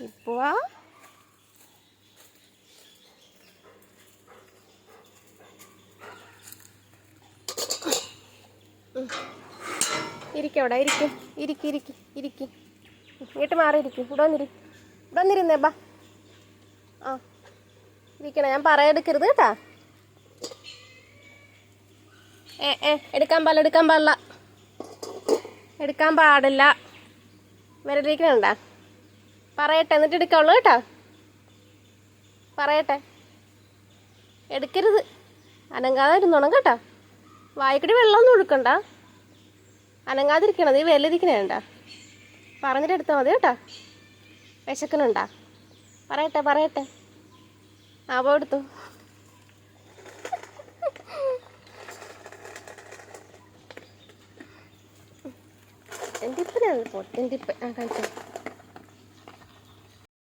ഇപ്പുവാ ഇരിക്കവിടെ ഇരിക്ക് ഇങ്ങോട്ട് മാറിയിരിക്കും. ഇവിടെ വന്നിരുന്നേ ബാ. ആ ഇരിക്കണേ, ഞാൻ പറയെടുക്കരുത് കേട്ടാ. എടുക്കാൻ പാടില്ല. വരലിരിക്കണണ്ട. പറയട്ടെ, എന്നിട്ട് എടുക്കാവുള്ളൂ കേട്ടാ. പറയട്ടെ, എടുക്കരുത്. അനങ്ങാതെ ഇരുന്നോണം കേട്ടാ. വായിക്കടി വെള്ളമൊന്നും ഒഴുക്കണ്ട. അനങ്ങാതിരിക്കണത്. ഈ വിരലിരിക്കണേണ്ട. പറഞ്ഞിട്ട് എടുത്താൽ മതി കേട്ടാ. വിശക്കണുണ്ടാ? പറയട്ടെ. ആ പോ എടുത്തു. പൊട്ടിന്തിപ്പ്. ആ കഴിച്ചു.